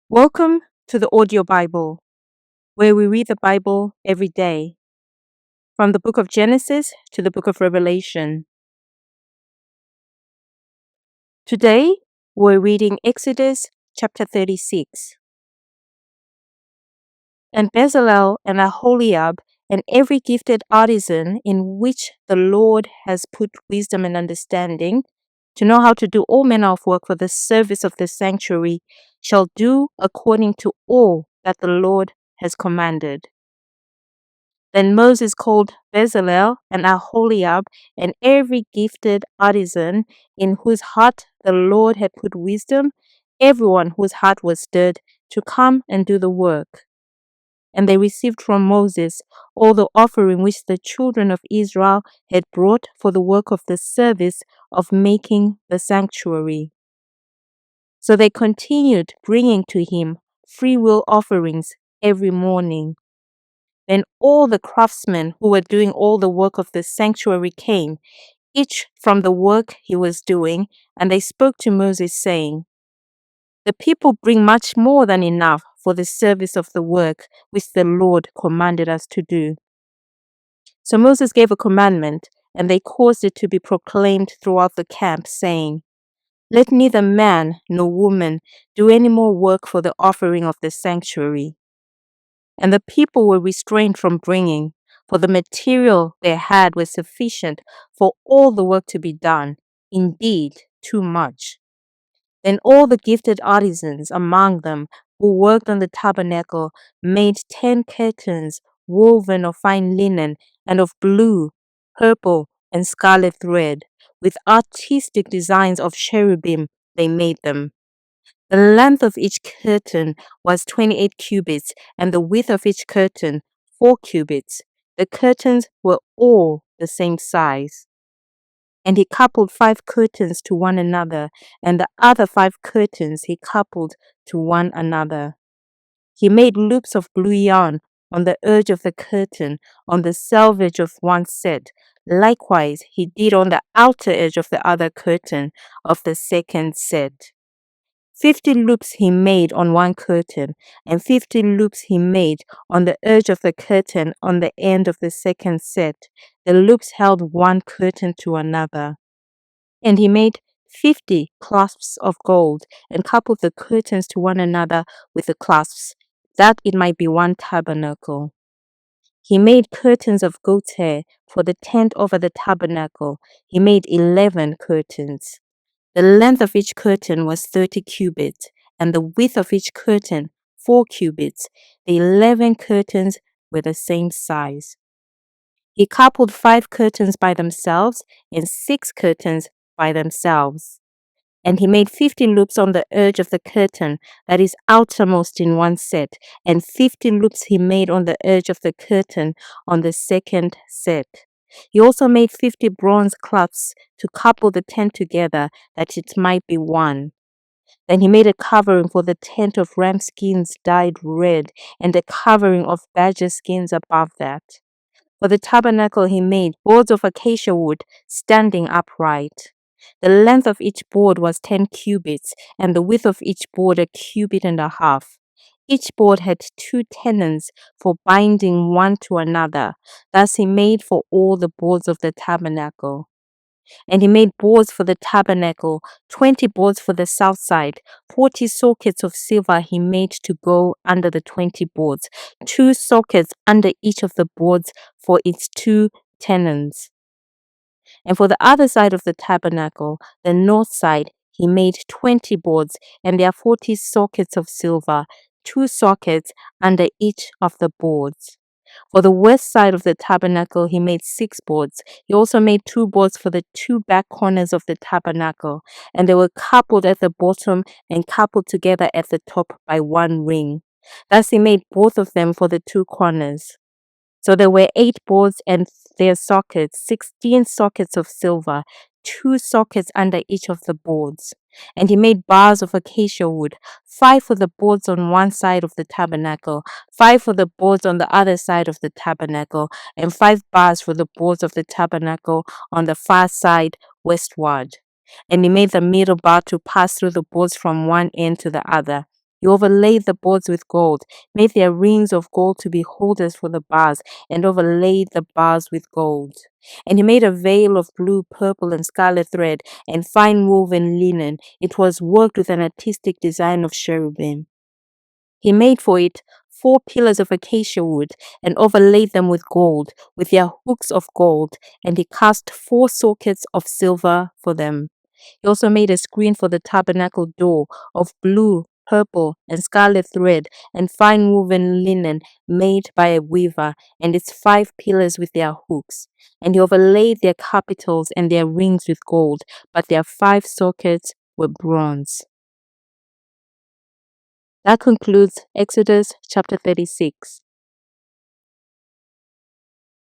Welcome to the Audio Bible, where we read the Bible every day, from the book of Genesis to the book of Revelation. Today, we're reading Exodus chapter 36. And Bezalel and Aholiab and every gifted artisan in which the Lord has put wisdom and understanding, to know how to do all manner of work for the service of the sanctuary, shall do according to all that the Lord has commanded. Then Moses called Bezalel and Aholiab and every gifted artisan in whose heart the Lord had put wisdom, everyone whose heart was stirred, to come and do the work. And they received from Moses all the offering which the children of Israel had brought for the work of the service of making the sanctuary. So they continued bringing to him freewill offerings every morning. Then all the craftsmen who were doing all the work of the sanctuary came, each from the work he was doing, and they spoke to Moses, saying, "The people bring much more than enough for the service of the work which the Lord commanded us to do." So Moses gave a commandment, and they caused it to be proclaimed throughout the camp, saying, "Let neither man nor woman do any more work for the offering of the sanctuary." And the people were restrained from bringing, for the material they had was sufficient for all the work to be done, indeed, too much. Then all the gifted artisans among them who worked on the tabernacle made 10 curtains woven of fine linen and of blue, purple, and scarlet thread. With artistic designs of cherubim they made them. The length of each curtain was 28 cubits, and the width of each curtain 4 cubits. The curtains were all the same size. And he coupled 5 curtains to one another, and the other 5 curtains he coupled to one another. He made loops of blue yarn on the edge of the curtain, on the selvage of one set. Likewise, he did on the outer edge of the other curtain of the second set. 50 loops he made on one curtain, and 50 loops he made on the edge of the curtain on the end of the second set. The loops held one curtain to another. And he made 50 clasps of gold, and coupled the curtains to one another with the clasps, that it might be one tabernacle. He made curtains of goat's hair for the tent over the tabernacle. He made 11 curtains. The length of each curtain was 30 cubits, and the width of each curtain 4 cubits. The 11 curtains were the same size. He coupled 5 curtains by themselves and 6 curtains by themselves. And he made 50 loops on the edge of the curtain that is outermost in one set, and 50 loops he made on the edge of the curtain on the second set. He also made 50 bronze clasps to couple the tent together, that it might be one. Then he made a covering for the tent of ram skins dyed red, and a covering of badger skins above that. For the tabernacle he made boards of acacia wood standing upright. The length of each board was 10 cubits, and the width of each board 1.5 cubits. Each board had 2 tenons for binding one to another. Thus he made for all the boards of the tabernacle. And he made boards for the tabernacle, 20 boards for the south side. 40 sockets of silver he made to go under the 20 boards, 2 sockets under each of the boards for its 2 tenons. And for the other side of the tabernacle, the north side, he made 20 boards, and there are 40 sockets of silver, 2 sockets under each of the boards. For the west side of the tabernacle, he made 6 boards. He also made 2 boards for the 2 back corners of the tabernacle, and they were coupled at the bottom and coupled together at the top by one ring. Thus he made both of them for the 2 corners. So there were 8 boards and their sockets, 16 sockets of silver, 2 sockets under each of the boards. And he made bars of acacia wood, 5 for the boards on one side of the tabernacle, 5 for the boards on the other side of the tabernacle, and 5 bars for the boards of the tabernacle on the far side westward. And he made the middle bar to pass through the boards from one end to the other. He He overlaid the boards with gold, made their rings of gold to be holders for the bars, and overlaid the bars with gold. And he made a veil of blue, purple, and scarlet thread, and fine woven linen. It was worked with an artistic design of cherubim. He made for it 4 pillars of acacia wood, and overlaid them with gold, with their hooks of gold, and he cast 4 sockets of silver for them. He also made a screen for the tabernacle door of blue, purple, and scarlet thread, and fine woven linen made by a weaver, and its 5 pillars with their hooks. And he overlaid their capitals and their rings with gold, but their 5 sockets were bronze. That concludes Exodus chapter 36.